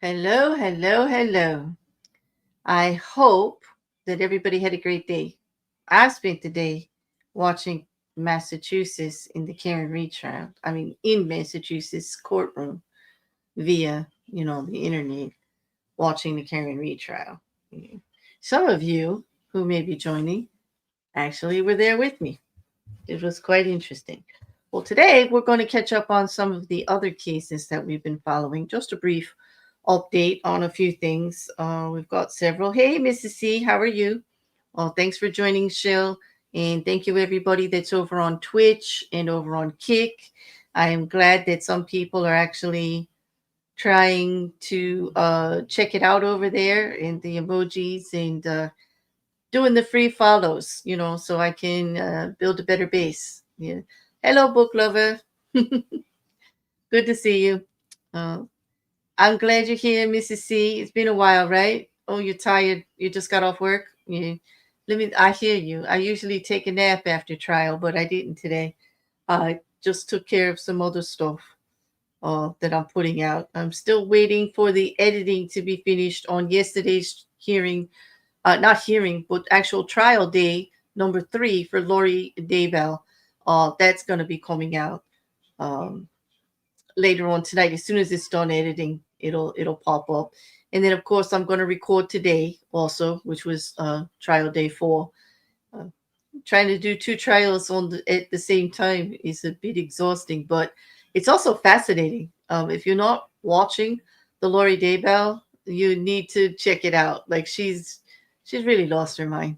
Hello, hello, hello. I hope that everybody had a great day. I spent the day watching Massachusetts in the Karen Reed trial. I mean, in Massachusetts courtroom via, the internet, watching the Karen Reed trial. Some of you who may be joining actually were there with me. It was quite interesting. Well, today we're going to catch up on some of the other cases that we've been following. Just a brief update on a few things. We've got several. Hey, Mrs. C, how are you? Well, thanks for joining, Shill. And thank you, everybody that's over on Twitch and over on Kick. I am glad that some people are actually trying to check it out over there and the emojis and doing the free follows, so I can build a better base. Yeah. Hello, book lover. Good to see you. Uh, I'm glad you're here, Mrs. C. It's been a while, right? Oh, you're tired. You just got off work. Yeah. I hear you. I usually take a nap after trial, but I didn't today. I just took care of some other stuff that I'm putting out. I'm still waiting for the editing to be finished on yesterday's hearing, not hearing, but actual trial day number 3 for Lori Daybell. That's going to be coming out um, later on tonight. As soon as it's done editing, it'll pop up. And then of course I'm going to record today also, which was trial day 4. Uh, Trying to do 2 trials at the same time is a bit exhausting, but it's also fascinating. If you're not watching the Lori Daybell, you need to check it out. Like she's really lost her mind.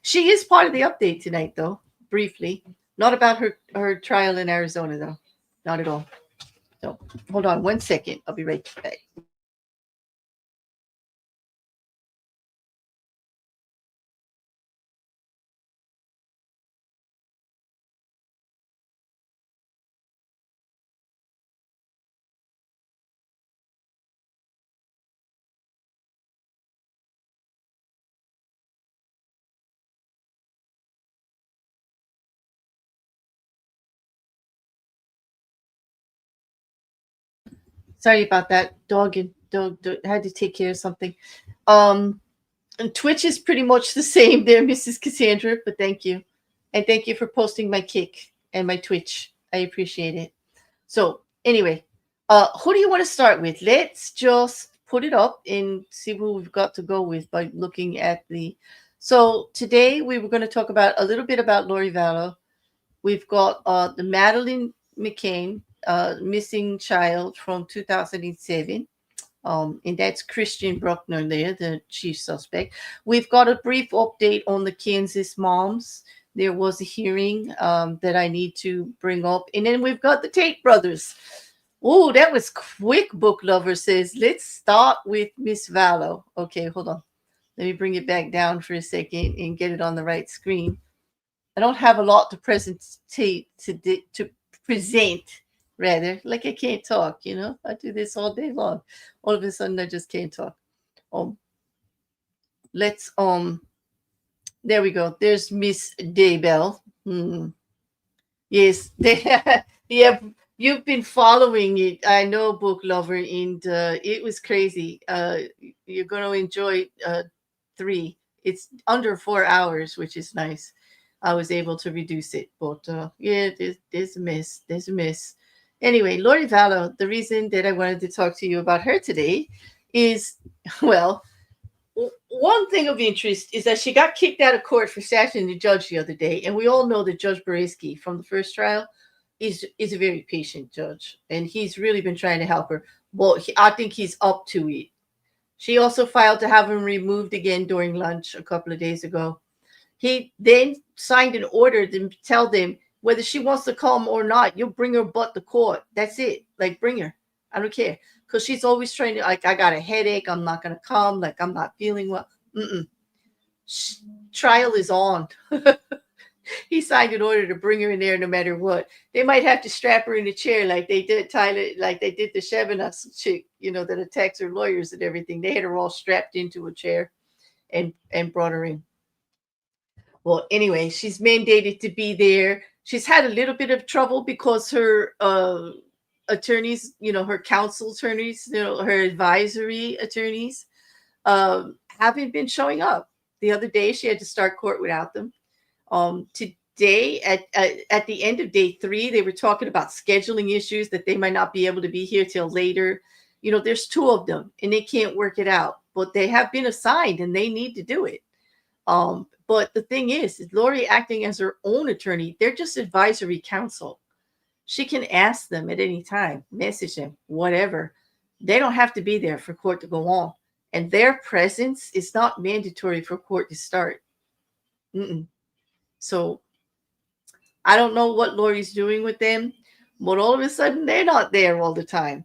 She is part of the update tonight, though. Briefly, not about her trial in Arizona, though. Not at all. So hold on 1 second. I'll be right back. Sorry about that. Dog had to take care of something. Um, and Twitch is pretty much the same there, Mrs. Cassandra, but thank you. And thank you for posting my Kick and my Twitch. I appreciate it. So, anyway, who do you want to start with? Let's just put it up and see who we've got to go with by looking at the. So, today we were going to talk about a little bit about Lori Vallow. We've got the Madeline McCann missing child from 2007. And that's Christian Bruckner there, the chief suspect. We've got a brief update on the Kansas moms. There was a hearing that I need to bring up. And then we've got the Tate brothers. Oh, that was quick, book lover says. Let's start with Miss Valow. Okay, hold on. Let me bring it back down for a second and get it on the right screen. I don't have a lot to to present, rather. Like I can't talk, I do this all day long. All of a sudden I just can't talk. Um let's there we go. There's Miss Daybell. Yes, yeah, you've been following it. I know, book lover, and it was crazy. You're going to enjoy 3. It's under 4 hours, which is nice. I was able to reduce it, but yeah, there's a miss. There's a miss. Anyway, Lori Vallow, the reason that I wanted to talk to you about her today is, well, one thing of interest is that she got kicked out of court for sashing the judge the other day, and we all know that Judge Beresky from the first trial is a very patient judge, and he's really been trying to help her. Well, I think he's up to it. She also filed to have him removed again during lunch a couple of days ago. He then signed an order to tell them whether she wants to come or not, you'll bring her butt to court. That's it. Like, bring her. I don't care. Because she's always trying to, like, I got a headache. I'm not going to come. Like, I'm not feeling well. Trial is on. He signed an order to bring her in there no matter what. They might have to strap her in a chair like they did Tyler, like they did the Chevenas chick, that attacks her lawyers and everything. They had her all strapped into a chair and brought her in. Well, anyway, she's mandated to be there. She's had a little bit of trouble because her attorneys, her counsel attorneys, her advisory attorneys, haven't been showing up. The other day, she had to start court without them. Today, at the end of day 3, they were talking about scheduling issues, that they might not be able to be here till later. There's 2 of them, and they can't work it out. But they have been assigned, and they need to do it. But the thing is Lori acting as her own attorney. They're just advisory counsel. She can ask them at any time, message them, whatever. They don't have to be there for court to go on. And their presence is not mandatory for court to start. So I don't know what Lori's doing with them, but all of a sudden they're not there all the time.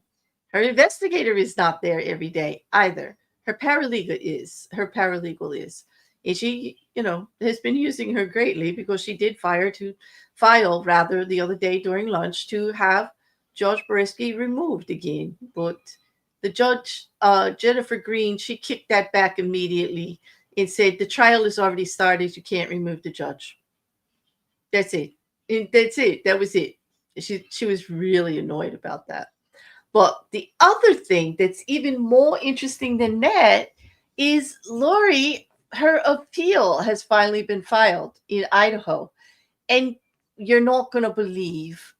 Her investigator is not there every day either. Her paralegal is. And she, has been using her greatly, because she did file the other day during lunch to have Judge Boreski removed again. But the judge, Jennifer Green, she kicked that back immediately and said, the trial has already started. You can't remove the judge. That's it. That was it. She was really annoyed about that. But the other thing that's even more interesting than that is Lori, her appeal has finally been filed in Idaho. And you're not going to believe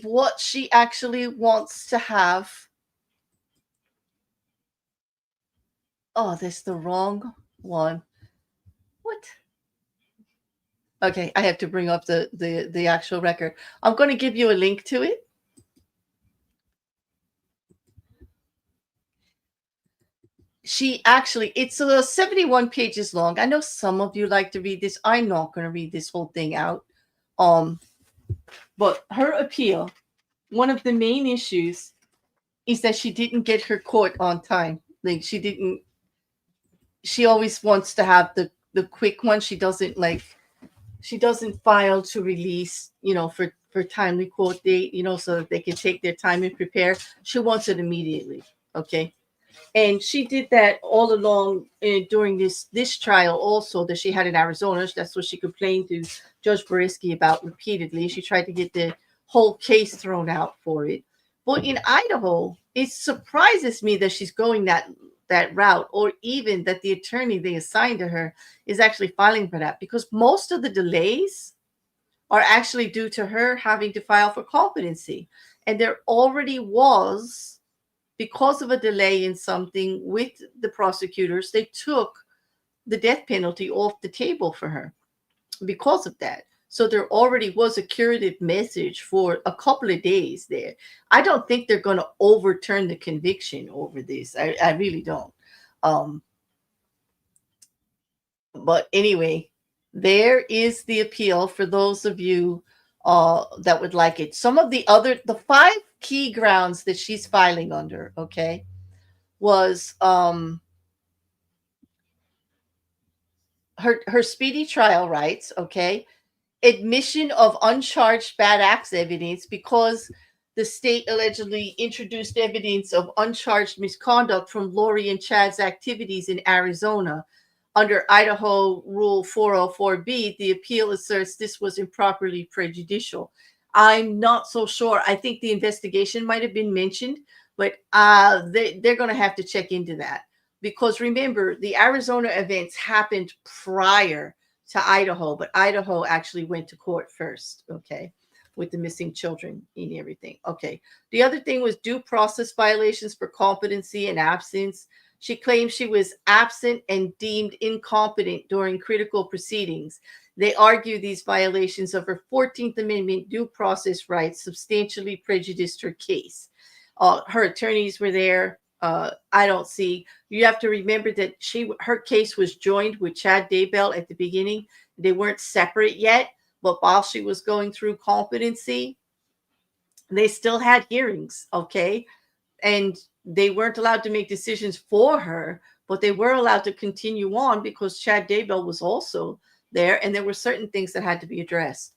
what she actually wants to have. Oh, that's the wrong one. What? Okay, I have to bring up the actual record. I'm going to give you a link to it. It's 71 pages long. I know some of you like to read this. I'm not going to read this whole thing out. But her appeal, one of the main issues is that she didn't get her court on time. Like she always wants to have the quick one. She doesn't file to release, for timely court date, so that they can take their time and prepare. She wants it immediately. Okay. And she did that all along during this trial also that she had in Arizona. That's what she complained to Judge Boreski about repeatedly. She tried to get the whole case thrown out for it. But in Idaho, it surprises me that she's going that route, or even that the attorney they assigned to her is actually filing for that, because most of the delays are actually due to her having to file for competency. And there already was, because of a delay in something with the prosecutors, they took the death penalty off the table for her because of that. So there already was a curative message for a couple of days there. I don't think they're going to overturn the conviction over this. I really don't. But anyway, there is the appeal for those of you that would like it. Some of the 5 key grounds that she's filing under, okay, was her speedy trial rights, okay, admission of uncharged bad acts evidence, because the state allegedly introduced evidence of uncharged misconduct from Lori and Chad's activities in Arizona. Under Idaho Rule 404B, the appeal asserts this was improperly prejudicial. I'm not so sure. I think the investigation might have been mentioned, but they're going to have to check into that. Because remember, the Arizona events happened prior to Idaho, but Idaho actually went to court first, okay, with the missing children and everything. Okay. The other thing was due process violations for competency and absence. She claims she was absent and deemed incompetent during critical proceedings. They argue these violations of her 14th Amendment due process rights substantially prejudiced her case. Her attorneys were there. You have to remember that her case was joined with Chad Daybell at the beginning. They weren't separate yet, but while she was going through competency, they still had hearings, okay? And they weren't allowed to make decisions for her, but they were allowed to continue on because Chad Daybell was also there, and there were certain things that had to be addressed.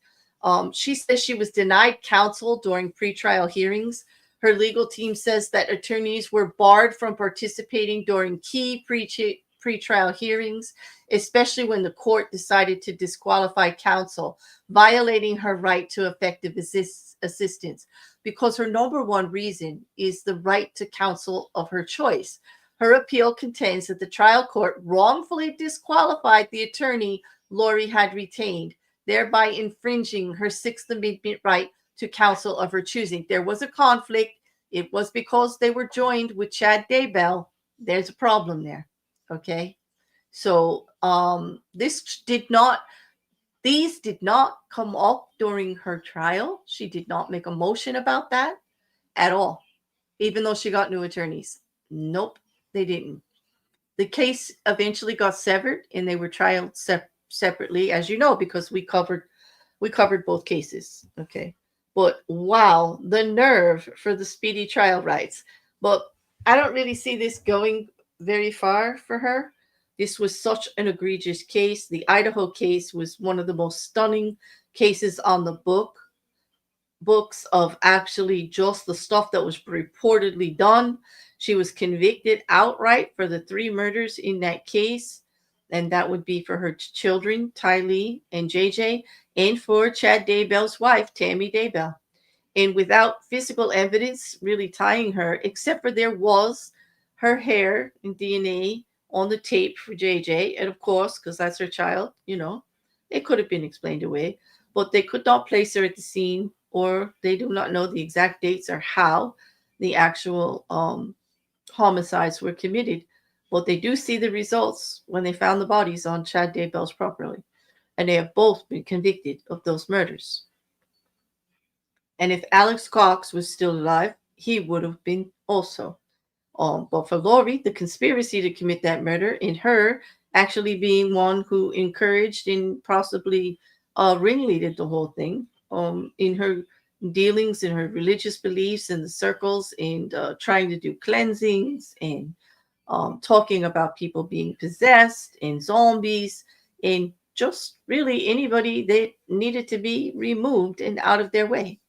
She says she was denied counsel during pretrial hearings. Her legal team says that attorneys were barred from participating during key pretrial hearings, especially when the court decided to disqualify counsel, violating her right to effective assistance, because her number one reason is the right to counsel of her choice. Her appeal contends that the trial court wrongfully disqualified the attorney Lori had retained, thereby infringing her Sixth Amendment right to counsel of her choosing. There was a conflict. It was because they were joined with Chad Daybell. There's a problem there. Okay. So these did not come up during her trial. She did not make a motion about that at all, even though she got new attorneys. Nope, they didn't. The case eventually got severed and they were trialed separately, as you know, because we covered both cases. Okay. But wow, the nerve for the speedy trial rights. But I don't really see this going very far for her. This was such an egregious case. The Idaho case was one of the most stunning cases on the books of actually just the stuff that was reportedly done. She was convicted outright for the 3 murders in that case, and that would be for her children, Tylee and JJ, and for Chad Daybell's wife, Tammy Daybell. And without physical evidence really tying her, except for there was her hair and DNA on the tape for JJ, and of course, because that's her child, it could have been explained away, but they could not place her at the scene, or they do not know the exact dates or how the actual homicides were committed. But they do see the results when they found the bodies on Chad Daybell's property, and they have both been convicted of those murders. And if Alex Cox was still alive, he would have been also. But for Lori, the conspiracy to commit that murder, and her actually being one who encouraged and possibly ringleaded the whole thing, in her dealings, in her religious beliefs, in the circles, and trying to do cleansings, and talking about people being possessed and zombies, and just really anybody that needed to be removed and out of their way.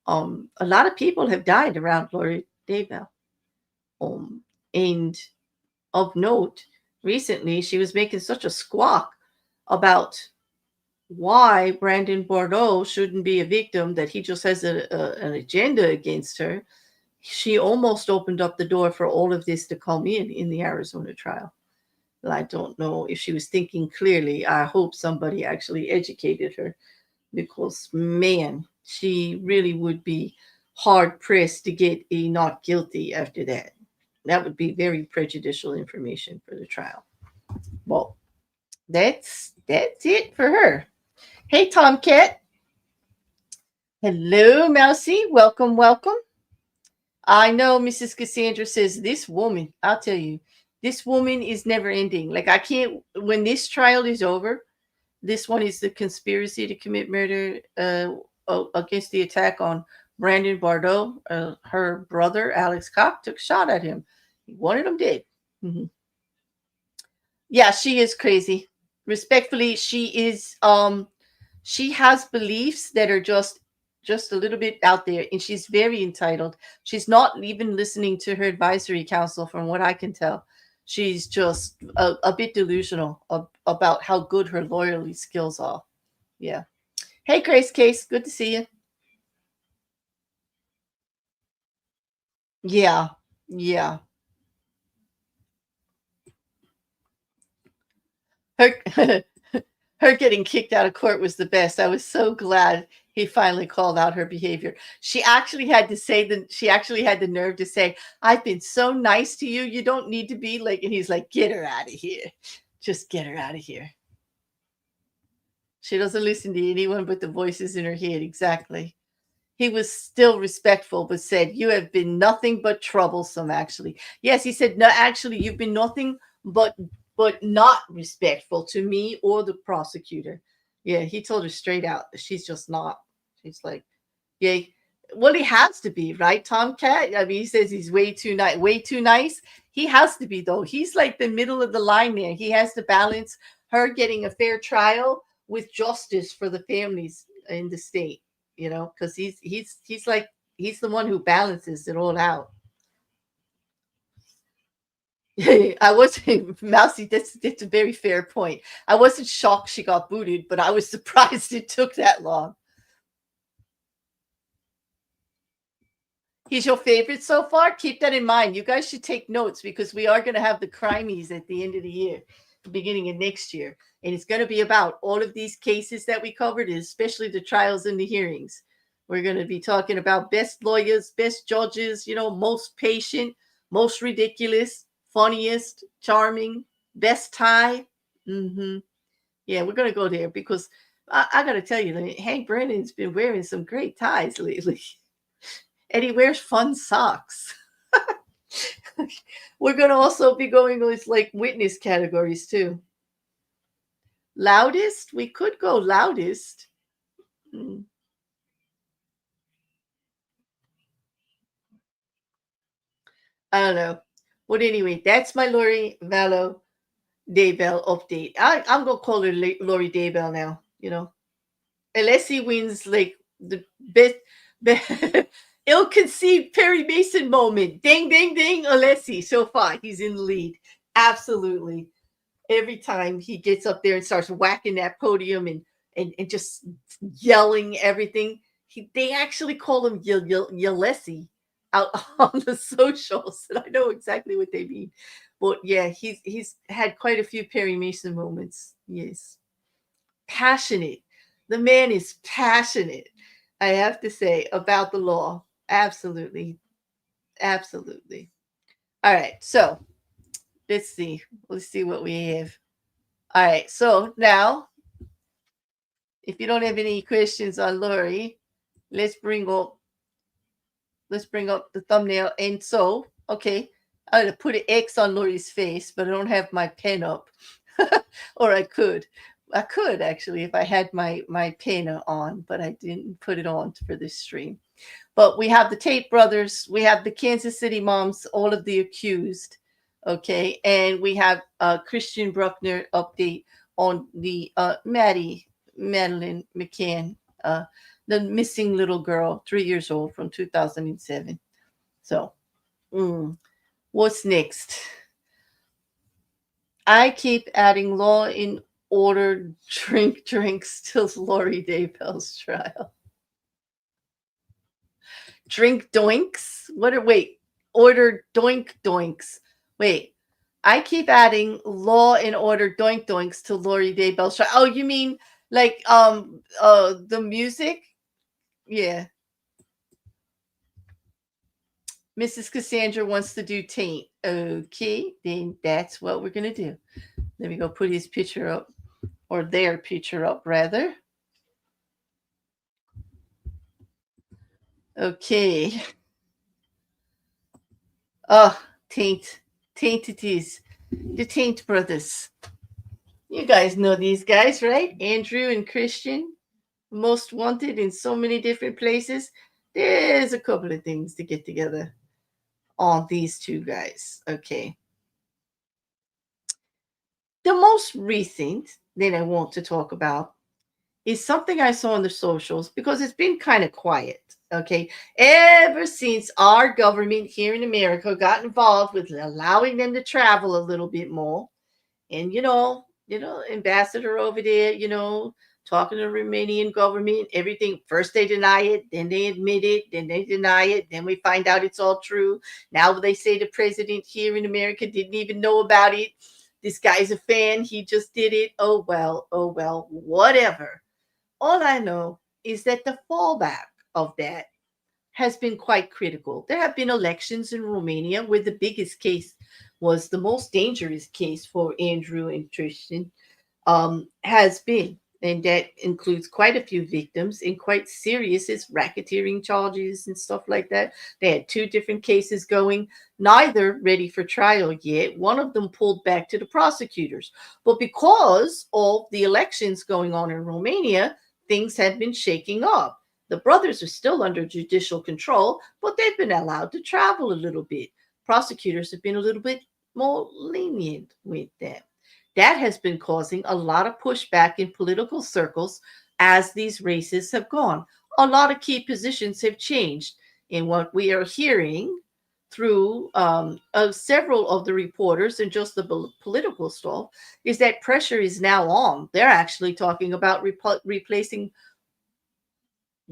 A lot of people have died around Lori Daybell. And of note, recently she was making such a squawk about why Brandon Bordeaux shouldn't be a victim, that he just has an agenda against her. She almost opened up the door for all of this to come in the Arizona trial. I don't know if she was thinking clearly. I hope somebody actually educated her, because, man, she really would be hard-pressed to get a not guilty after that. That would be very prejudicial information for the trial. Well, that's it for her. Hey, Tomcat. Hello, Mousy. Welcome, welcome. I know Mrs. Cassandra says this woman, I'll tell you, this woman is never ending. Like, I can't, when this trial is over, this one is the conspiracy to commit murder against the attack on Brandon Bordeaux. Her brother, Alex Cox, took a shot at him. He wanted him dead. Mm-hmm. Yeah, she is crazy. Respectfully, she has beliefs that are just a little bit out there, and she's very entitled. She's not even listening to her advisory council, from what I can tell. She's just a bit delusional about how good her lawyerly skills are. Yeah. Hey, Grace Case, good to see you. Yeah. Yeah. Her getting kicked out of court was the best. I was so glad he finally called out her behavior. She actually had the nerve to say, "I've been so nice to you. You don't need to be like," and he's like, "Get her out of here. Just get her out of here." She doesn't listen to anyone but the voices in her head. Exactly. He was still respectful, but said, "You have been nothing but troublesome, actually." Yes, he said, "No, actually, you've been nothing but not respectful to me or the prosecutor." Yeah, he told her straight out that she's just not. She's like, yeah, well, he has to be, right, Tomcat? I mean, he says he's way too nice. He has to be, though. He's like the middle of the line there. He has to balance her getting a fair trial with justice for the families in the state, because he's like, he's the one who balances it all out. I wasn't Mousy. That's a very fair point. I wasn't shocked she got booted, but I was surprised it took that long. He's your favorite so far? Keep that in mind. You guys should take notes because we are going to have the crimies at the end of the year, the beginning of next year. And it's going to be about all of these cases that we covered, especially the trials and the hearings. We're going to be talking about best lawyers, best judges, most patient, most ridiculous, funniest, charming, best tie. Mm-hmm. Yeah, we're going to go there because I got to tell you, Hank Brennan's been wearing some great ties lately. And he wears fun socks. We're going to also be going with like witness categories too. Loudest? We could go loudest. I don't know. But anyway, that's my Lori Vallow Daybell update. I'm going to call her Lori Daybell now, Unless he wins like the best ill-conceived Perry Mason moment. Ding, ding, ding. Alessi, so far, he's in the lead. Absolutely. Every time he gets up there and starts whacking that podium and just yelling everything, they actually call him Yalessi out on the socials. And I know exactly what they mean. But yeah, he's had quite a few Perry Mason moments. Yes. Passionate. The man is passionate, I have to say, about the law. Absolutely. Absolutely. All right. So let's see. Let's see what we have. All right. So now, if you don't have any questions on Lori, let's bring up the thumbnail. And so, okay, I'm gonna put an X on Lori's face, but I don't have my pen up. Or I could. I could actually if I had my pen on, but I didn't put it on for this stream. But we have the Tate brothers, we have the Kansas City moms, all of the accused, okay, and we have Christian Bruckner update on the Madeline McCann, the missing little girl, 3 years old from 2007. So, what's next? I keep adding Law and Order drinks till Lori Daybell's trial. Drink doinks? Order doinks. Wait, I keep adding Law and Order doinks to Lori Daybell's trial. Oh, you mean like the music? Yeah. Mrs. Cassandra wants to do taint. Okay, then that's what we're gonna do. Let me go put his picture up, or their picture up rather. Okay. Oh, taint it is. The Tate Brothers. You guys know these guys, right? Andrew and Christian, most wanted in so many different places. There's a couple of things to get together on these two guys. Okay. The most recent that I want to talk about is something I saw on the socials because it's been kind of quiet. Okay. Ever since our government here in America got involved with allowing them to travel a little bit more, and ambassador over there, talking to the Romanian government, everything. First they deny it, then they admit it, then they deny it, then we find out it's all true. Now they say the president here in America didn't even know about it. This guy's a fan, he just did it. Oh well, whatever. All I know is that the fallback of that has been quite critical. There have been elections in Romania where the biggest case was the most dangerous case for Andrew and Tristan, has been. And that includes quite a few victims and quite serious racketeering charges and stuff like that. They had two different cases going, neither ready for trial yet. One of them pulled back to the prosecutors. But because of the elections going on in Romania, things have been shaking up. The brothers are still under judicial control, but they've been allowed to travel a little bit. Prosecutors have been a little bit more lenient with them. That has been causing a lot of pushback in political circles as these races have gone. A lot of key positions have changed. And what we are hearing through several of the reporters and just the political stuff is that pressure is now on. They're actually talking about replacing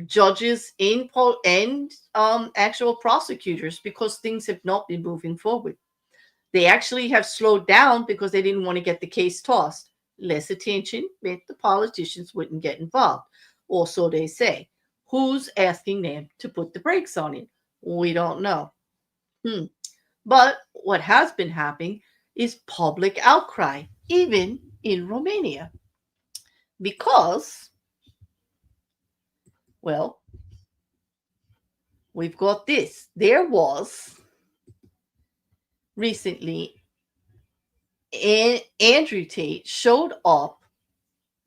judges and actual prosecutors because things have not been moving forward. They actually have slowed down because they didn't want to get the case tossed. Less attention meant the politicians wouldn't get involved, or so they say. Who's asking them to put the brakes on it? We don't know. But what has been happening is public outcry, even in Romania. Because, well, we've got this. There was recently, Andrew Tate showed up,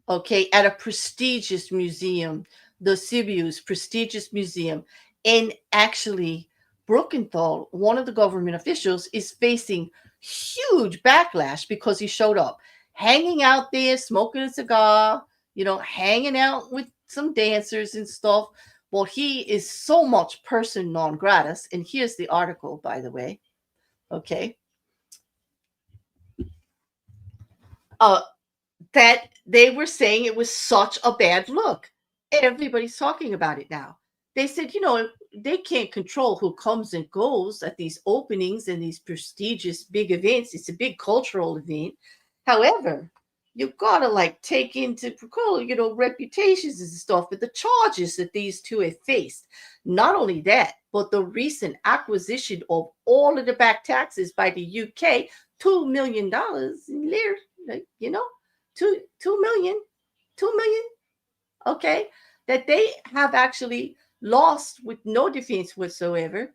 okay, at a prestigious museum, the Sibiu's prestigious museum, and actually Bruckenthal, one of the government officials, is facing huge backlash because he showed up hanging out there, smoking a cigar, hanging out with some dancers and stuff. Well, he is so much person non gratis. And here's the article, by the way. Okay. That they were saying it was such a bad look. Everybody's talking about it now. They said, they can't control who comes and goes at these openings and these prestigious big events. It's a big cultural event. However, you've got to take into reputations and stuff, but the charges that these two have faced. Not only that, but the recent acquisition of all of the back taxes by the UK, $2 million in lira, 2 million, okay, that they have actually lost with no defense whatsoever,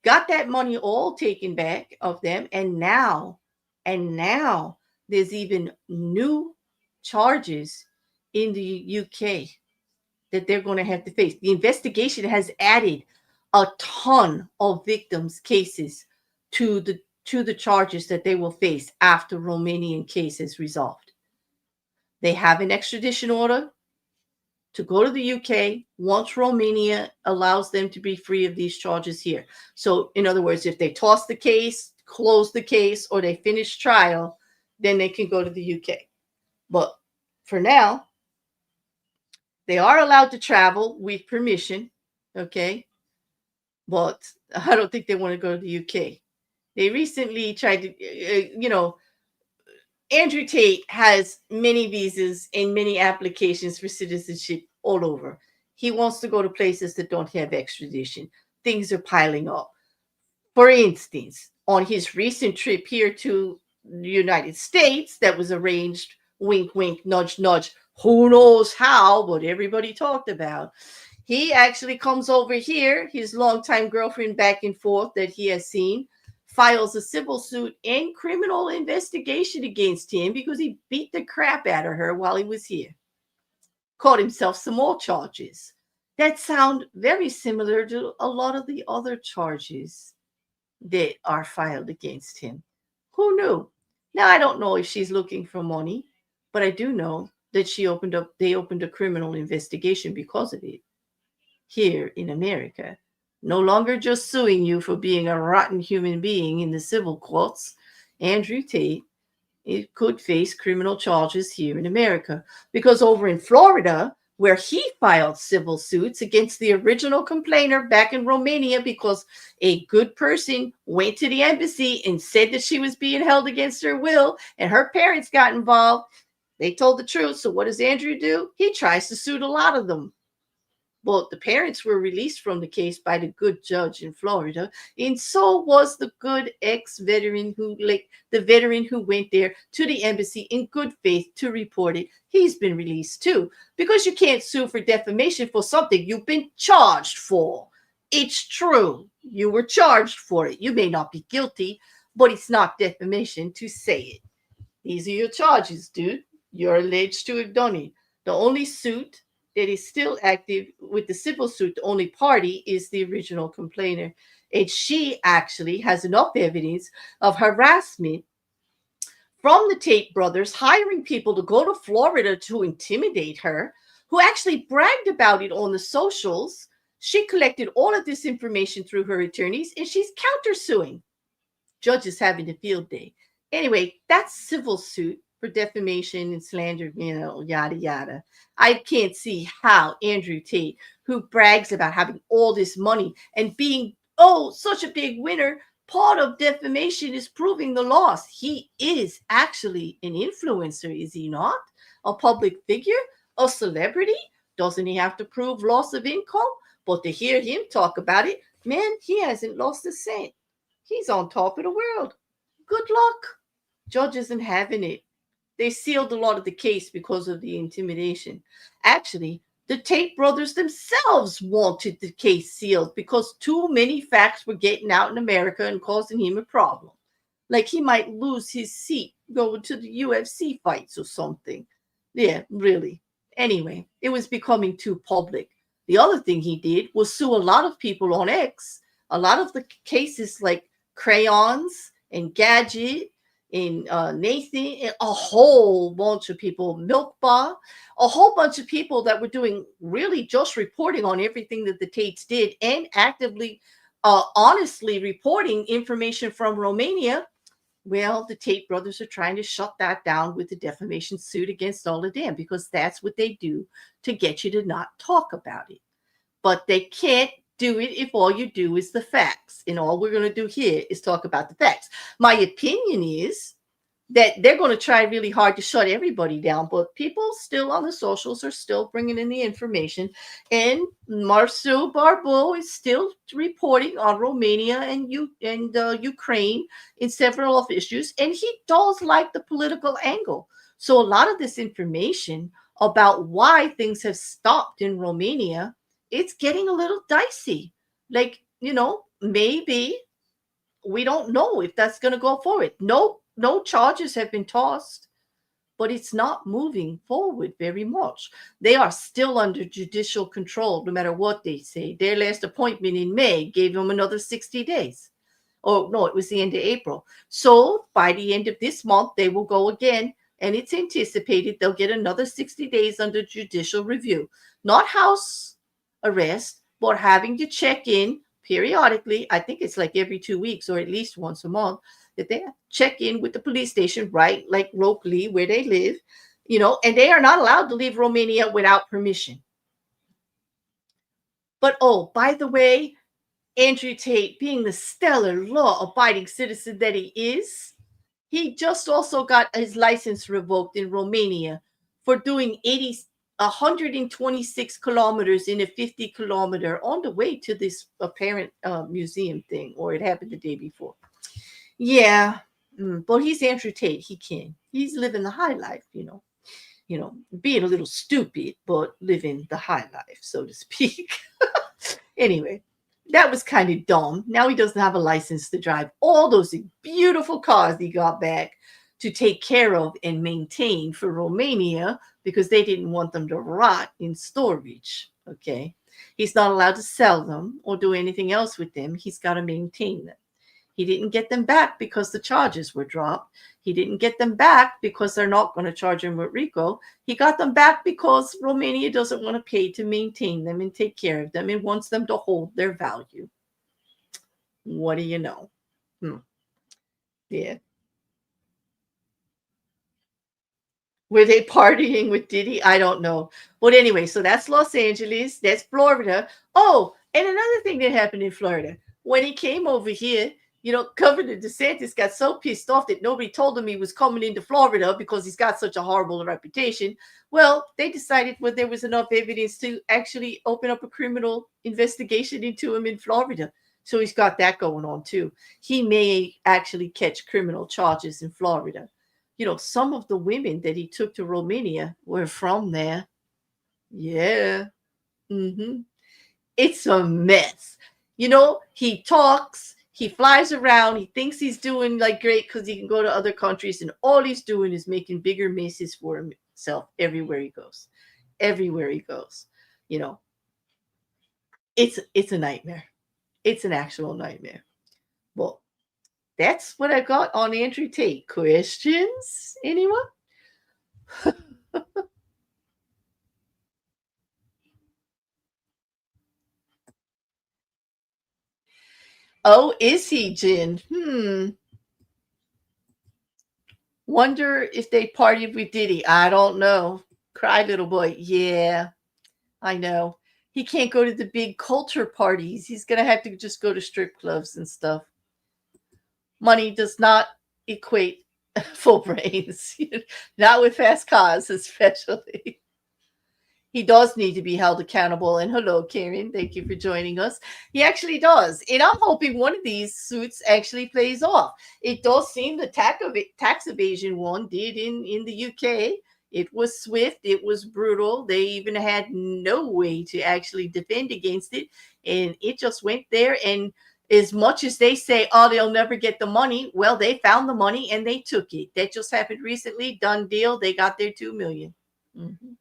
got that money all taken back of them, and now there's even new charges in the UK that they're going to have to face. The investigation has added a ton of victims' cases to the charges that they will face after Romanian case is resolved. They have an extradition order to go to the UK once Romania allows them to be free of these charges here. So, in other words, if they toss the case, close the case, or they finish trial, then they can go to the UK. But for now, they are allowed to travel with permission, okay? But I don't think they want to go to the UK. They recently tried to, Andrew Tate has many visas and many applications for citizenship all over. He wants to go to places that don't have extradition. Things are piling up. For instance, on his recent trip here to the United States that was arranged, wink, wink, nudge, nudge, who knows how, but everybody talked about. He actually comes over here, his longtime girlfriend back and forth that he has seen, files a civil suit and criminal investigation against him because he beat the crap out of her while he was here. Caught himself some more charges that sound very similar to a lot of the other charges that are filed against him. Who knew? Now, I don't know if she's looking for money, but I do know that they opened a criminal investigation because of it here in America. No longer just suing you for being a rotten human being in the civil courts. Andrew Tate, it could face criminal charges here in America because over in Florida, where he filed civil suits against the original complainer back in Romania because a good person went to the embassy and said that she was being held against her will and her parents got involved. They told the truth. So what does Andrew do? He tries to sue a lot of them. Well, the parents were released from the case by the good judge in Florida, and so was the good ex-veteran the veteran who went there to the embassy in good faith to report it. He's been released too, because you can't sue for defamation for something you've been charged for. It's true. You were charged for it. You may not be guilty, but it's not defamation to say it. These are your charges, dude. You're alleged to have done it. The only suit that is still active with the civil suit, the only party is the original complainer. And she actually has enough evidence of harassment from the Tate brothers, hiring people to go to Florida to intimidate her, who actually bragged about it on the socials, She collected all of this information through her attorneys, and she's countersuing. Judge is having a field day. Anyway, that's civil suit for defamation and slander, yada, yada. I can't see how Andrew Tate, who brags about having all this money and being, such a big winner, part of defamation is proving the loss. He is actually an influencer, is he not? A public figure? A celebrity? Doesn't he have to prove loss of income? But to hear him talk about it, man, he hasn't lost a cent. He's on top of the world. Good luck. Judge isn't having it. They sealed a lot of the case because of the intimidation. Actually, the Tate brothers themselves wanted the case sealed because too many facts were getting out in America and causing him a problem. Like he might lose his seat going to the UFC fights or something. Yeah, really. Anyway, it was becoming too public. The other thing he did was sue a lot of people on X. A lot of the cases like Crayons and Gadget and Nathan and a whole bunch of people, Milk Bar, a whole bunch of people that were doing really just reporting on everything that the Tates did and actively, honestly reporting information from Romania. Well, the Tate brothers are trying to shut that down with the defamation suit against all of them because that's what they do to get you to not talk about it. But they can't do it if all you do is the facts. And all we're going to do here is talk about the facts. My opinion is that they're going to try really hard to shut everybody down, but people still on the socials are still bringing in the information. And Marcel Barbeau is still reporting on Romania and Ukraine in several of issues, and he does like the political angle. So a lot of this information about why things have stopped in Romania, it's getting a little dicey. Like, maybe we don't know if that's going to go forward. No charges have been tossed, but it's not moving forward very much. They are still under judicial control, no matter what they say. Their last appointment in May gave them another 60 days. Oh, no, it was the end of April. So by the end of this month, they will go again, and it's anticipated they'll get another 60 days under judicial review. Not house arrest, but having to check in periodically. I think it's like every 2 weeks or at least once a month that they check in with the police station, right? Like locally where they live, and they are not allowed to leave Romania without permission. But, by the way, Andrew Tate, being the stellar law-abiding citizen that he is, he just also got his license revoked in Romania for doing 126 kilometers in a 50-kilometer on the way to this apparent museum thing, or it happened the day before. Yeah, but he's Andrew Tate. He can. He's living the high life, being a little stupid, but living the high life, so to speak. Anyway, that was kind of dumb. Now he doesn't have a license to drive all those beautiful cars he got back to take care of and maintain for Romania because they didn't want them to rot in storage. Okay. He's not allowed to sell them or do anything else with them. He's got to maintain them. He didn't get them back because the charges were dropped. He didn't get them back because they're not going to charge him with RICO. He got them back because Romania doesn't want to pay to maintain them and take care of them and wants them to hold their value. What do you know? Yeah. Were they partying with Diddy? I don't know. But anyway, so that's Los Angeles. That's Florida. Oh, and another thing that happened in Florida. When he came over here, Governor DeSantis got so pissed off that nobody told him he was coming into Florida because he's got such a horrible reputation. Well, they decided when there was enough evidence to actually open up a criminal investigation into him in Florida. So he's got that going on too. He may actually catch criminal charges in Florida. Some of the women that he took to Romania were from there. Yeah. It's a mess. He talks, he flies around, he thinks he's doing like great because he can go to other countries, and all he's doing is making bigger messes for himself everywhere he goes. Everywhere he goes. It's a nightmare. It's an actual nightmare. Well, that's what I got on Andrew Tate. Questions? Anyone? Oh, is he, Jin? Wonder if they partied with Diddy. I don't know. Cry, little boy. Yeah, I know. He can't go to the big culture parties. He's going to have to just go to strip clubs and stuff. Money does not equate full brains, not with fast cars, especially. He does need to be held accountable. And hello, Karen. Thank you for joining us. He actually does. And I'm hoping one of these suits actually plays off. It does seem the tax evasion one did in the UK. It was swift. It was brutal. They even had no way to actually defend against it. And it just went there. And as much as they say, oh, they'll never get the money, well, they found the money and they took it. That just happened recently. Done deal. They got their $2 million. Mm-hmm.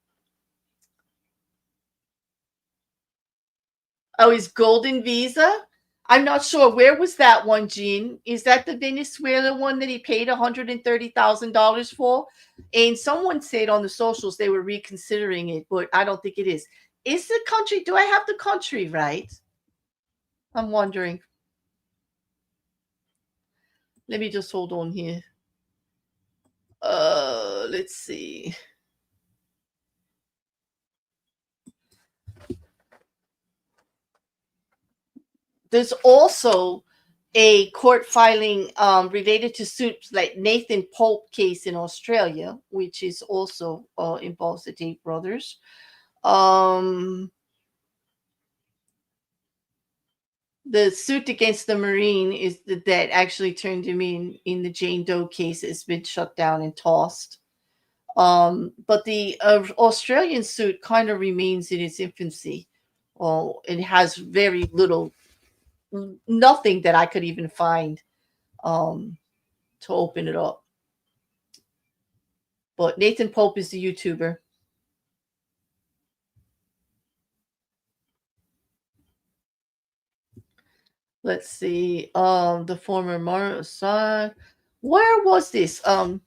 Oh, his golden visa? I'm not sure. Where was that one, Gene? Is that the Venezuela one that he paid $130,000 for? And someone said on the socials they were reconsidering it, but I don't think it is. Is the country, do I have the country right? I'm wondering. Let me just hold on here. Let's see. There's also a court filing related to suits like Nathan Pope case in Australia, which is also involves the Tate brothers. The suit against the Marine is that actually turned him in the Jane Doe case has been shut down and tossed. But the Australian suit kind of remains in its infancy. It has very little, nothing that I could even find to open it up. But Nathan Pope is the YouTuber. Let's see. The former Mossad. Where was this? What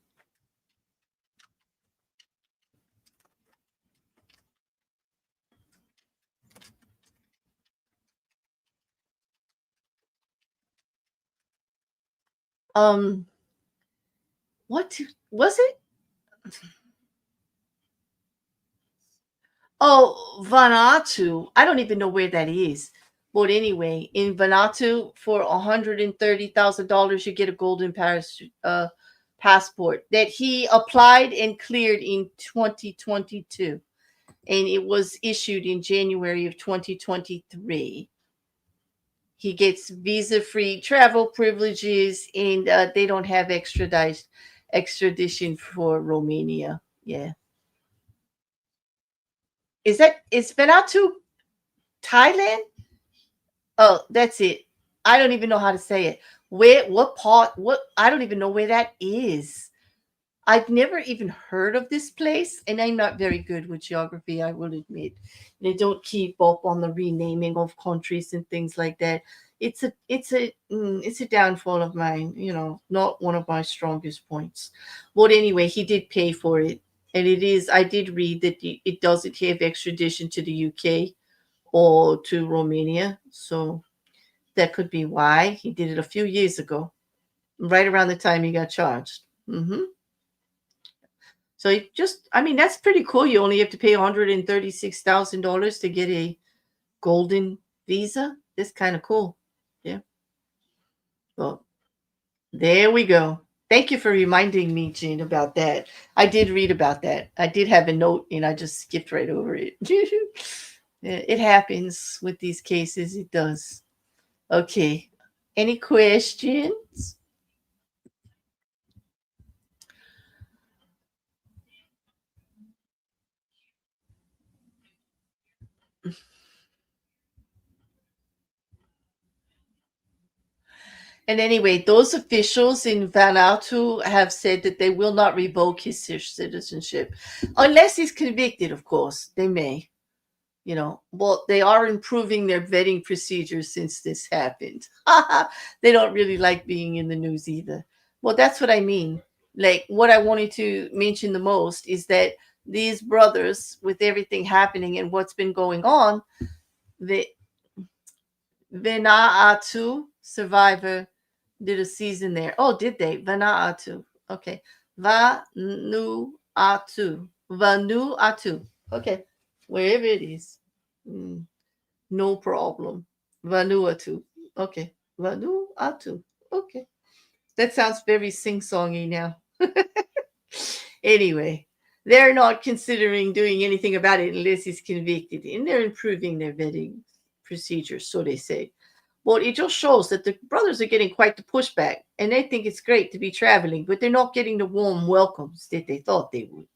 was it? Oh, Vanuatu. I don't even know where that is. But anyway, in Vanuatu, for $130,000, you get a golden passport that he applied and cleared in 2022. And it was issued in January of 2023. He gets visa-free travel privileges, and they don't have extradition for Romania. Yeah. Is Vanuatu Thailand? Oh, that's it. I don't even know how to say it. What part, I don't even know where that is. I've never even heard of this place, and I'm not very good with geography, I will admit. They don't keep up on the renaming of countries and things like that. It's a downfall of mine, not one of my strongest points. But anyway, he did pay for it. And I did read that it doesn't have extradition to the UK or to Romania. So that could be why he did it a few years ago, right around the time he got charged. So that's pretty cool. You only have to pay $136,000 to get a golden visa. That's kind of cool. Yeah. Well, there we go. Thank you for reminding me, Jean, about that. I did read about that. I did have a note and I just skipped right over it. It happens with these cases. It does. Okay. Any questions? And anyway, those officials in Vanuatu have said that they will not revoke his citizenship unless he's convicted, of course. They may, but they are improving their vetting procedures since this happened. They don't really like being in the news either. Well, that's what I mean. Like, what I wanted to mention the most is that these brothers, with everything happening and what's been going on, the Vanuatu Survivor did a season there. Oh, did they? Vanuatu. Okay. Vanuatu. Vanuatu. Okay. Wherever it is. No problem. Vanuatu. Okay. Vanuatu. Okay. That sounds very sing-songy now. Anyway, they're not considering doing anything about it unless he's convicted, and they're improving their vetting procedures, so they say. Well, it just shows that the brothers are getting quite the pushback, and they think it's great to be traveling, but they're not getting the warm welcomes that they thought they would.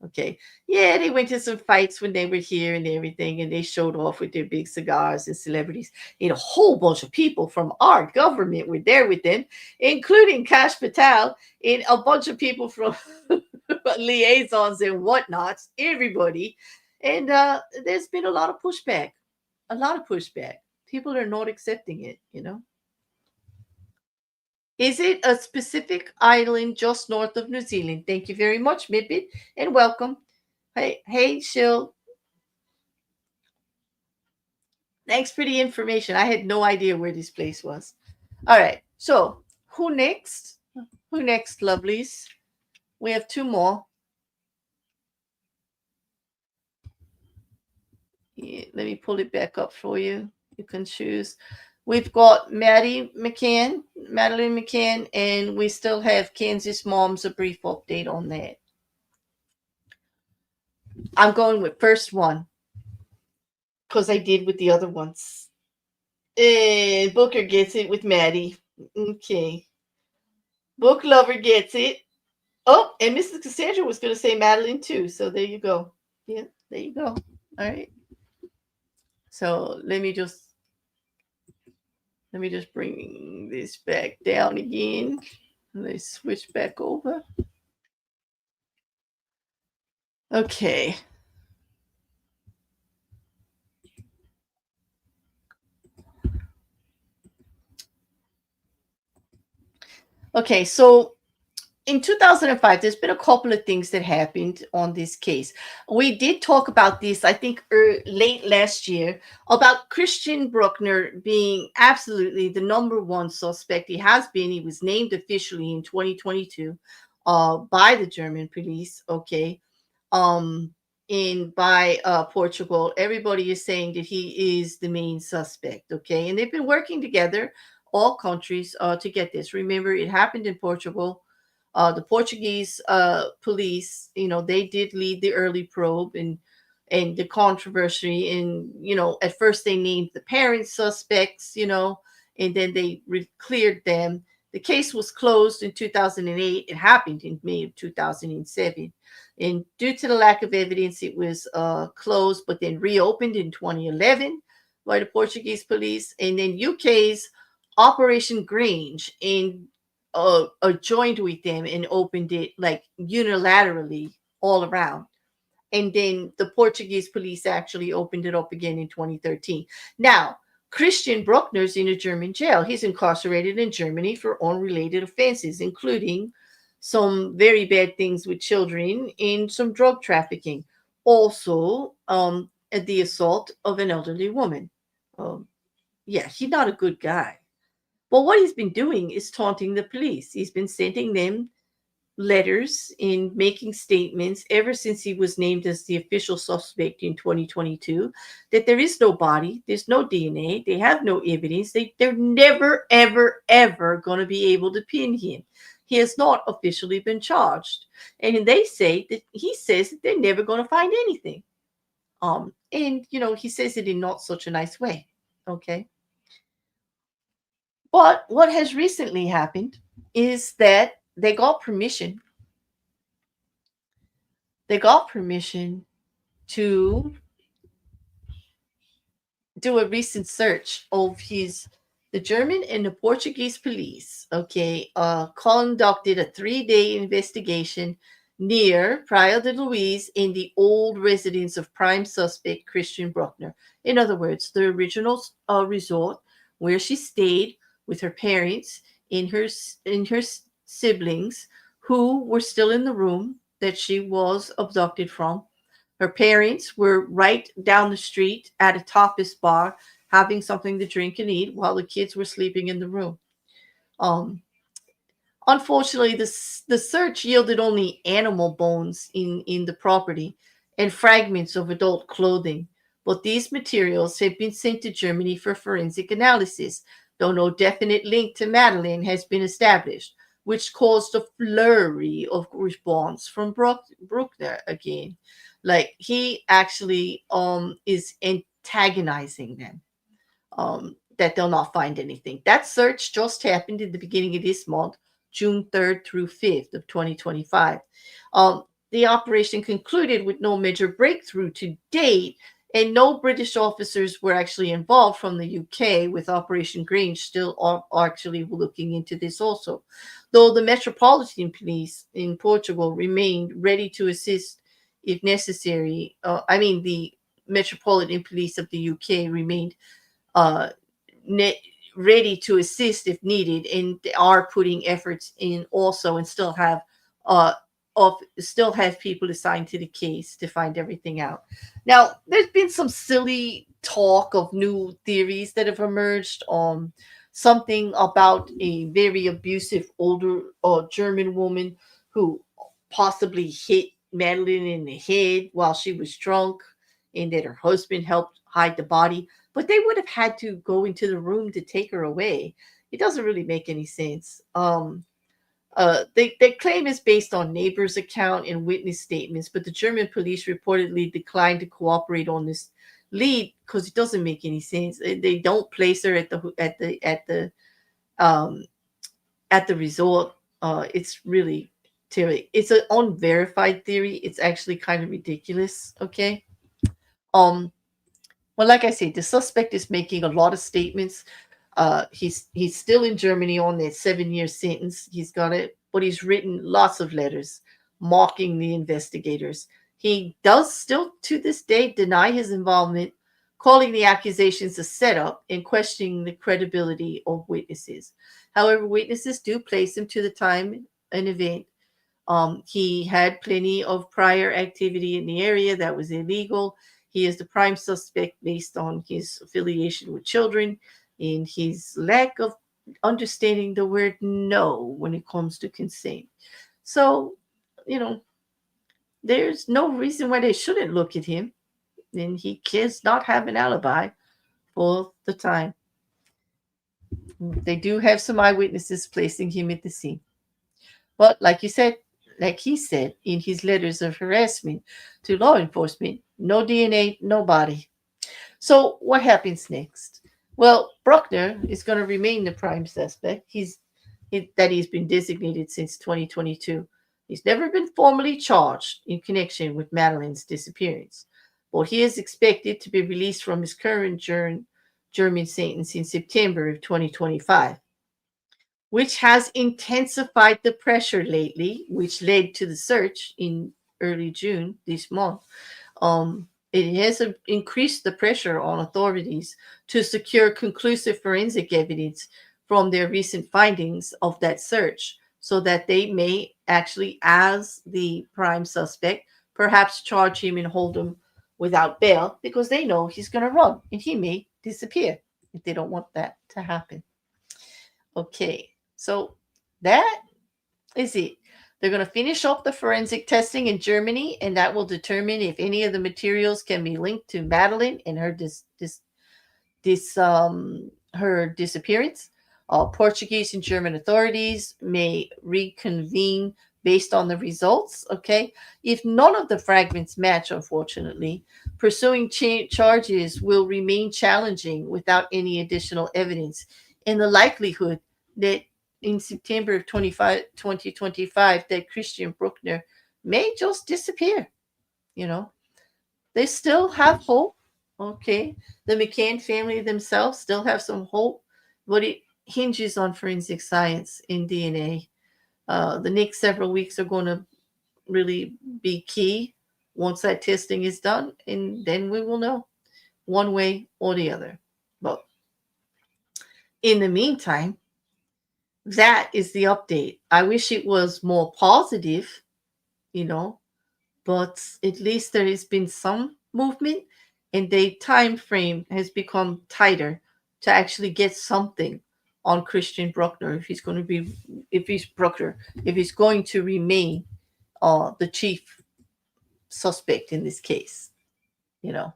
Okay. Yeah, they went to some fights when they were here and everything, and they showed off with their big cigars and celebrities. And a whole bunch of people from our government were there with them, including Kash Patel and a bunch of people from liaisons and whatnots, everybody. And there's been a lot of pushback. A lot of pushback. People are not accepting it, you know. Is it a specific island just north of New Zealand? Thank you very much, Mipit, and welcome. Hey, Shill. Thanks for the information. I had no idea where this place was. All right. So, who next? Who next, lovelies? We have two more. Yeah, let me pull it back up for you. You can choose. We've got Maddie McCann, Madeline McCann, and we still have Kansas Moms, a brief update on that. I'm going with first one because I did with the other ones. And Booker gets it with Maddie. Okay. Book Lover gets it. Oh, and Mrs. Cassandra was going to say Madeline too. So there you go. Yeah, there you go. All right. So let me just bring this back down again. Let's switch back over. Okay. Okay, so in 2005, there's been a couple of things that happened on this case. We did talk about this, I think, late last year, about Christian Bruckner being absolutely the number one suspect. He has been. He was named officially in 2022 by the German police. Okay. By Portugal. Everybody is saying that he is the main suspect. Okay. And they've been working together, all countries, to get this. Remember, it happened in Portugal. The Portuguese police, they did lead the early probe and the controversy. And, at first they named the parents suspects, and then they cleared them. The case was closed in 2008. It happened in May of 2007. And due to the lack of evidence, it was closed, but then reopened in 2011 by the Portuguese police. And then UK's Operation Grange joined with them and opened it like unilaterally all around. And then the Portuguese police actually opened it up again in 2013. Now, Christian Bruckner's in a German jail. He's incarcerated in Germany for unrelated offenses, including some very bad things with children and some drug trafficking. Also, the assault of an elderly woman. Yeah, he's not a good guy. But what he's been doing is taunting the police. He's been sending them letters and making statements ever since he was named as the official suspect in 2022 that there is no body, there's no DNA, they have no evidence, they're never, ever, ever going to be able to pin him. He has not officially been charged. And they say that he says that they're never going to find anything. And he says it in not such a nice way. Okay. But what has recently happened is that they got permission. They got permission to do a recent search of the German and the Portuguese police. Okay, conducted a 3-day investigation near Praia de Luís in the old residence of prime suspect Christian Bruckner. In other words, the original resort where she stayed with her parents and her siblings who were still in the room that she was abducted from. Her parents were right down the street at a tapas bar having something to drink and eat while the kids were sleeping in the room. Um, Unfortunately, the search yielded only animal bones in the property and fragments of adult clothing. But these materials have been sent to Germany for forensic analysis, though no definite link to Madeline has been established, which caused a flurry of response from Bruckner again. Like he actually is antagonizing them, that they'll not find anything. That search just happened in the beginning of this month, June 3rd through 5th of 2025. The operation concluded with no major breakthrough to date, and no British officers were actually involved from the UK, with Operation Grange still actually looking into this also. Though the Metropolitan Police in Portugal remained ready to assist if necessary. The Metropolitan Police of the UK remained uh, ready to assist if needed, and they are putting efforts in also, and uh, still have people assigned to the case to find everything out. Now, there's been some silly talk of new theories that have emerged. Something about a very abusive older German woman who possibly hit Madeline in the head while she was drunk, and that her husband helped hide the body, but they would have had to go into the room to take her away. It doesn't really make any sense. They claim is based on neighbors' account and witness statements, but the German police reportedly declined to cooperate on this lead because it doesn't make any sense. They don't place her um, at the resort. It's really terrible. It's an unverified theory. It's actually kind of ridiculous. Okay. Um, Well, like I said, the suspect is making a lot of statements. He's still in Germany on that 7-year sentence. He's got it, but he's written lots of letters mocking the investigators. He does still to this day deny his involvement, calling the accusations a setup and questioning the credibility of witnesses. However, witnesses do place him to the time and event. He had plenty of prior activity in the area that was illegal. He is the prime suspect based on his affiliation with children and his lack of understanding the word no when it comes to consent. So, you know, there's no reason why they shouldn't look at him. And he does not have an alibi for the time. They do have some eyewitnesses placing him at the scene. But like he said in his letters of harassment to law enforcement, no DNA, no body. So what happens next? Well, Bruckner is going to remain the prime suspect. He's been designated since 2022. He's never been formally charged in connection with Madeline's disappearance, but he is expected to be released from his current German sentence in September of 2025, which has intensified the pressure lately, which led to the search in early June this month. It has increased the pressure on authorities to secure conclusive forensic evidence from their recent findings of that search so that they may actually, as the prime suspect, perhaps charge him and hold him without bail because they know he's going to run and he may disappear if they don't want that to happen. Okay, so that is it. They're going to finish up the forensic testing in Germany, and that will determine if any of the materials can be linked to Madeline and her her disappearance. Portuguese and German authorities may reconvene based on the results. Okay, if none of the fragments match, unfortunately, pursuing charges will remain challenging without any additional evidence, and the likelihood that in September of 2025 that Christian Bruckner may just disappear. You know, they still have hope. Okay. The McCann family themselves still have some hope, but it hinges on forensic science in DNA. The next several weeks are going to really be key once that testing is done, and then we will know one way or the other. But in the meantime, that is the update. I wish it was more positive, you know, but at least there has been some movement. and the time frame has become tighter to actually get something on Christian Bruckner if he's going to be, if he's Bruckner, if he's going to remain the chief suspect in this case, you know.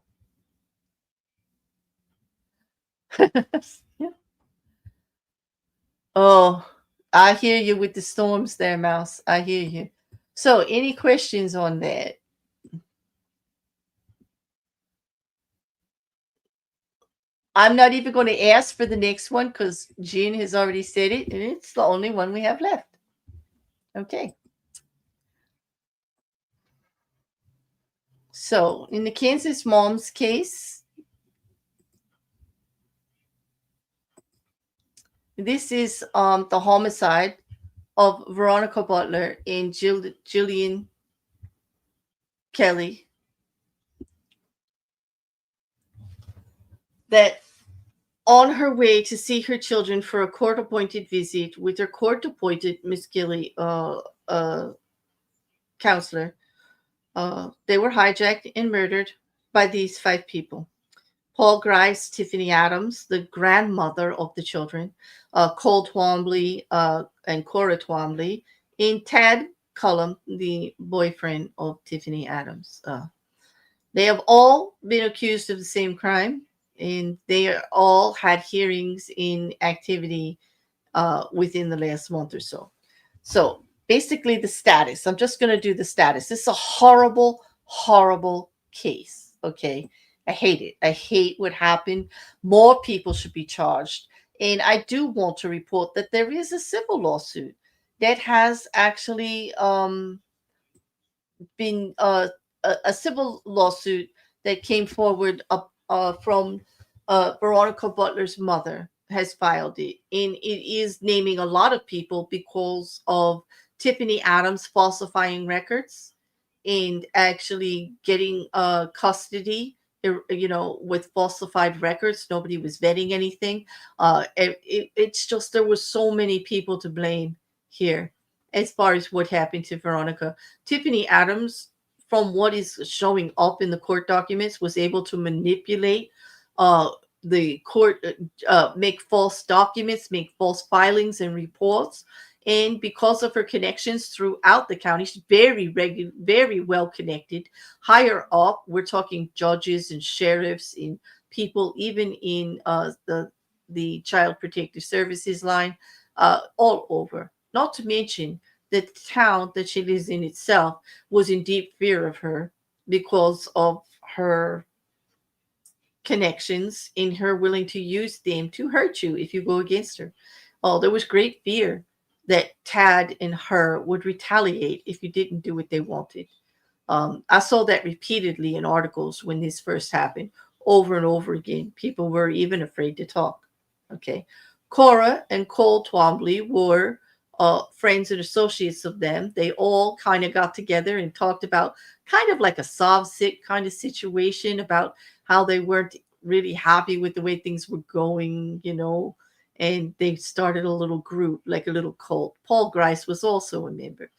Yeah. Oh, I hear you with the storms there, Mouse. I hear you. So, any questions on that? I'm not even going to ask for the next one because Jean has already said it, and it's the only one we have left. Okay. So, in the Kansas mom's case, this is the homicide of Veronica Butler and Jillian Kelley. That on her way to see her children for a court-appointed visit with her court-appointed Miss Kelley counselor, they were hijacked and murdered by these 5 people. Paul Grice, Tiffany Adams, the grandmother of the children, Cole Twombly and Cora Twombly, and Tad Cullum, the boyfriend of Tiffany Adams. They have all been accused of the same crime, and they all had hearings in activity within the last month or so. So basically, the status. I'm just going to do the status. This is a horrible, horrible case. Okay. I hate it. I hate what happened. More people should be charged. And I do want to report that there is a civil lawsuit that has actually been a civil lawsuit that came forward from Veronica Butler's mother has filed it, and it is naming a lot of people because of Tiffany Adams falsifying records and actually getting custody, with falsified records. Nobody was vetting anything. It's just there was so many people to blame here as far as what happened to Veronica. Tiffany Adams, from what is showing up in the court documents, was able to manipulate the court, make false documents, make false filings and reports. And because of her connections throughout the county, she's very well connected. Higher up, we're talking judges and sheriffs and people, even in the Child Protective Services line, all over. Not to mention the town that she lives in itself was in deep fear of her because of her connections and her willing to use them to hurt you if you go against her. Oh, there was great fear that Tad and her would retaliate if you didn't do what they wanted. I saw that repeatedly in articles when this first happened, over and over again. People were even afraid to talk. Okay. Cora and Cole Twombly were friends and associates of them. They all kind of got together and talked about kind of like a sob sick kind of situation about how they weren't really happy with the way things were going, and they started a little group, like a little cult. Paul Grice was also a member.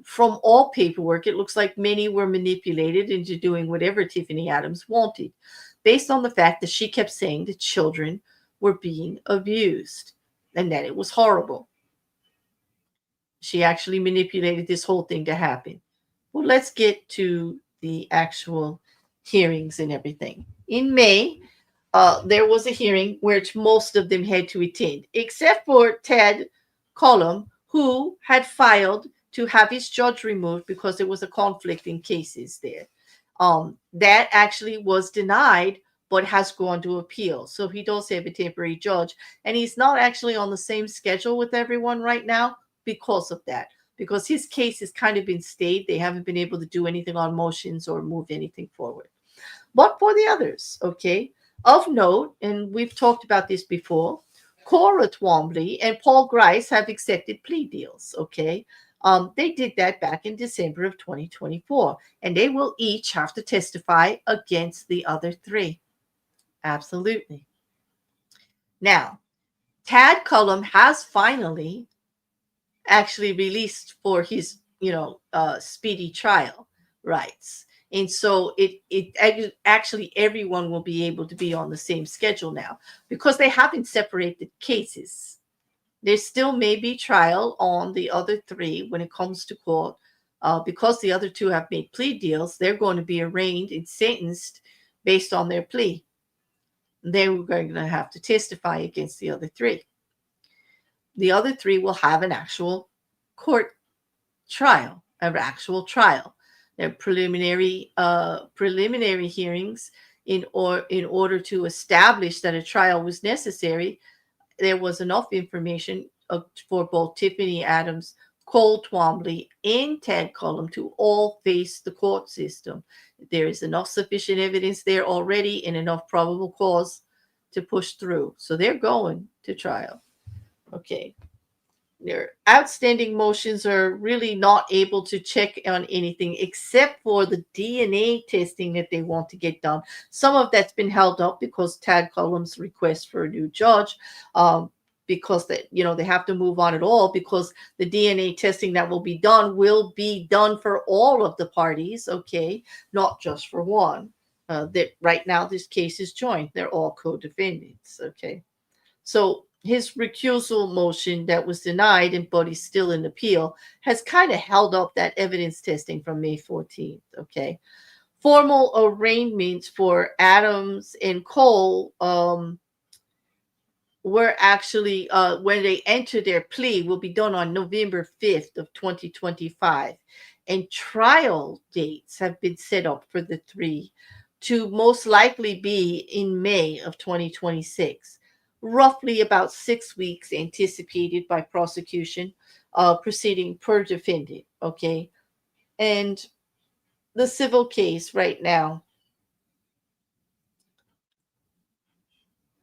From all paperwork, it looks like many were manipulated into doing whatever Tiffany Adams wanted, based on the fact that she kept saying that children were being abused and that it was horrible. She actually manipulated this whole thing to happen. Well, let's get to the actual hearings and everything. In May, there was a hearing which most of them had to attend, except for Ted Cullum, who had filed to have his judge removed because there was a conflict in cases there. That actually was denied, but has gone to appeal. So he does have a temporary judge, and he's not actually on the same schedule with everyone right now because of that. Because his case has kind of been stayed. They haven't been able to do anything on motions or move anything forward. But for the others, okay, of note, and we've talked about this before, Cora Twombly and Paul Grice have accepted plea deals, okay? They did that back in December of 2024, and they will each have to testify against the other 3. Absolutely. Now, Tad Cullum has finally actually released for his, speedy trial rights. And so actually everyone will be able to be on the same schedule now because they haven't separated cases. There still may be trial on the other three when it comes to court. Because the other two have made plea deals, they're going to be arraigned and sentenced based on their plea. They're going to have to testify against the other three. The other three will have an actual court trial, an actual trial. There are preliminary hearings in order to establish that a trial was necessary. There was enough information for both Tiffany Adams, Cole Twombly, and Ted Cullum to all face the court system. There is enough sufficient evidence there already and enough probable cause to push through. So they're going to trial. Okay. Their outstanding motions are really not able to check on anything except for the DNA testing that they want to get done. Some of that's been held up because Tad Cullum's request for a new judge, because they have to move on at all because the DNA testing that will be done for all of the parties, okay, not just for one. That right now this case is joint; they're all co-defendants, okay. So his recusal motion that was denied, but he's still in appeal, has kind of held up that evidence testing from May 14th. Okay. Formal arraignments for Adams and Cole were actually, when they enter their plea, will be done on November 5th of 2025. And trial dates have been set up for the three to most likely be in May of 2026. Roughly about 6 weeks anticipated by prosecution, proceeding per defendant. Okay. And the civil case right now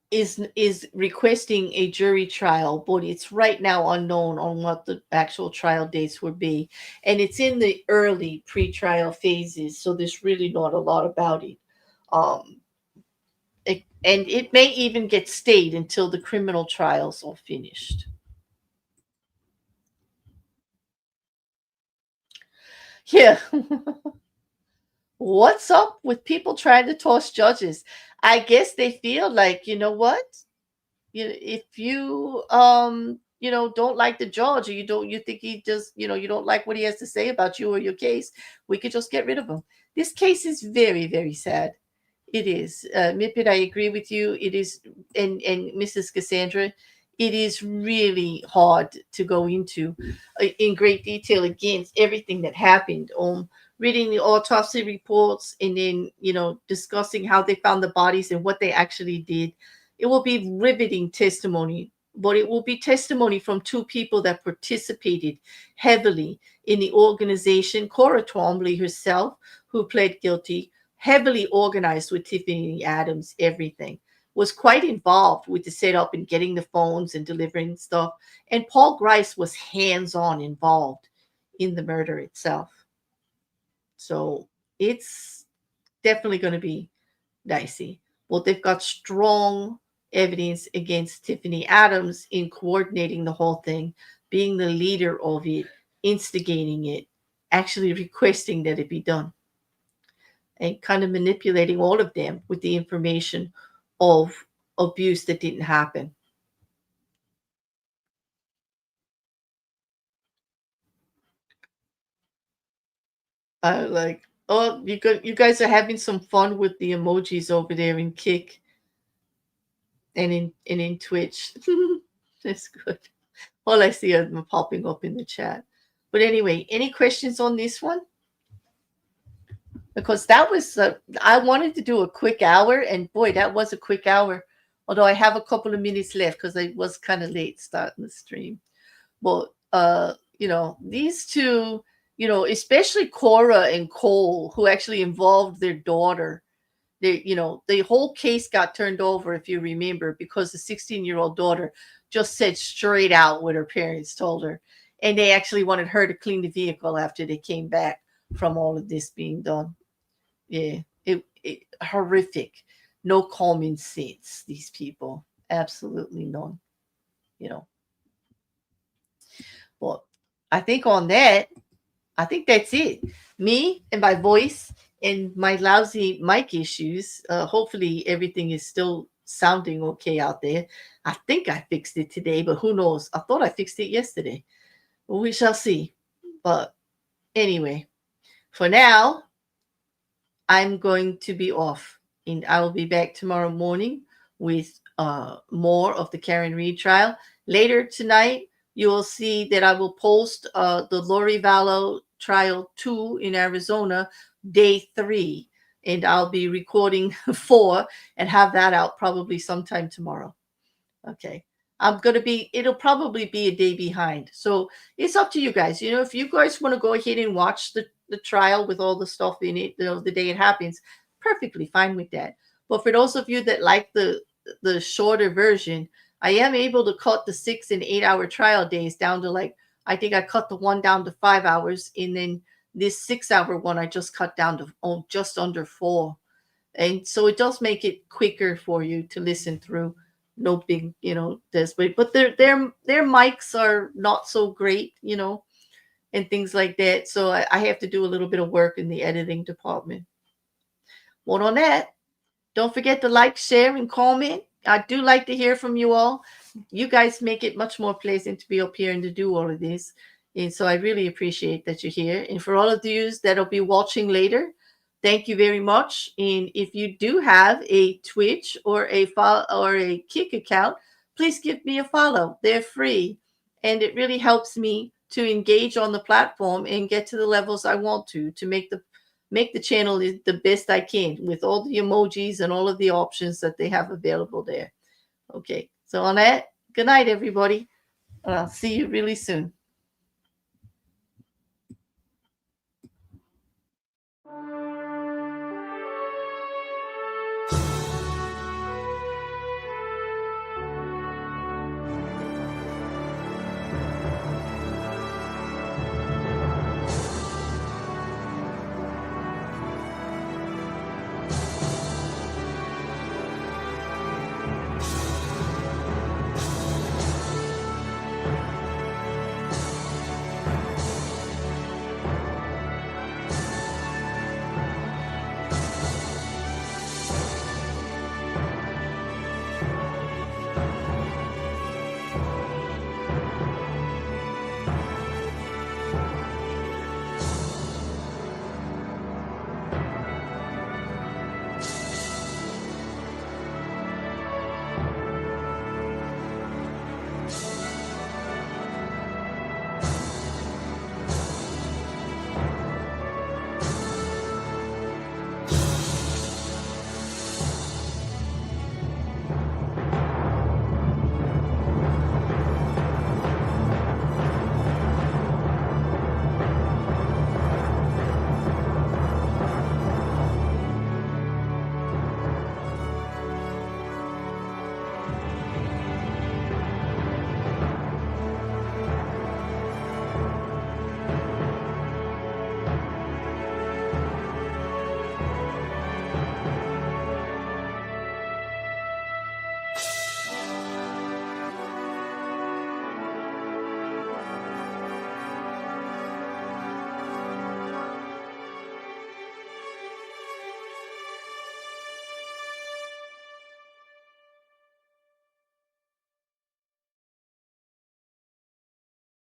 is requesting a jury trial, but it's right now unknown on what the actual trial dates would be. And it's in the early pre-trial phases, so there's really not a lot about it. And it may even get stayed until the criminal trials are finished. Yeah. What's up with people trying to toss judges? I guess they feel like, you know what? If you don't like the judge, or you think he just, you don't like what he has to say about you or your case, we could just get rid of him. This case is very, very sad. It is. Mipit, I agree with you. It is, and Mrs. Cassandra, it is really hard to go into in great detail against everything that happened. Reading the autopsy reports and then, discussing how they found the bodies and what they actually did. It will be riveting testimony, but it will be testimony from two people that participated heavily in the organization. Cora Twombly herself, who pled guilty, heavily organized with Tiffany Adams, everything, was quite involved with the setup and getting the phones and delivering stuff. And Paul Grice was hands-on involved in the murder itself. So it's definitely going to be dicey. Well, they've got strong evidence against Tiffany Adams in coordinating the whole thing, being the leader of it, instigating it, actually requesting that it be done, and kind of manipulating all of them with the information of abuse that didn't happen. Oh, you guys are having some fun with the emojis over there in Kick and in Twitch. That's good. All I see are them popping up in the chat. But anyway, any questions on this one? Because that was, I wanted to do a quick hour, and boy, that was a quick hour. Although I have a couple of minutes left because I was kind of late starting the stream. But, these two, especially Cora and Cole, who actually involved their daughter. The whole case got turned over, if you remember, because the 16-year-old daughter just said straight out what her parents told her. And they actually wanted her to clean the vehicle after they came back from all of this being done. Yeah, it horrific. No common sense, these people. Absolutely none. Well, I think on that, I think that's it. Me and my voice and my lousy mic issues. Hopefully, everything is still sounding okay out there. I think I fixed it today, but who knows? I thought I fixed it yesterday. We shall see. But anyway, for now, I'm going to be off, and I will be back tomorrow morning with more of the Karen Reed trial. Later tonight, you will see that I will post the Lori Vallow trial 2 in Arizona, day 3, and I'll be recording 4 and have that out probably sometime tomorrow. Okay. It'll probably be a day behind. So it's up to you guys. If you guys want to go ahead and watch the trial with all the stuff in it, the day it happens, perfectly fine with that. But for those of you that like the shorter version, I am able to cut the 6 and 8 hour trial days down to, like, I think I cut the one down to 5 hours, and then this 6 hour one I just cut down to just under 4. And so it does make it quicker for you to listen through. No big, this way, but their mics are not so great, and things like that. So I have to do a little bit of work in the editing department. More on that. Don't forget to like, share, and comment. I do like to hear from you all. You guys make it much more pleasant to be up here and to do all of this. And so I really appreciate that you're here. And for all of you that'll be watching later, thank you very much. And if you do have a Twitch or a Kick account, please give me a follow. They're free. And it really helps me to engage on the platform and get to the levels I want to make the channel the best I can with all the emojis and all of the options that they have available there. Okay. So on that, good night, everybody. I'll see you really soon.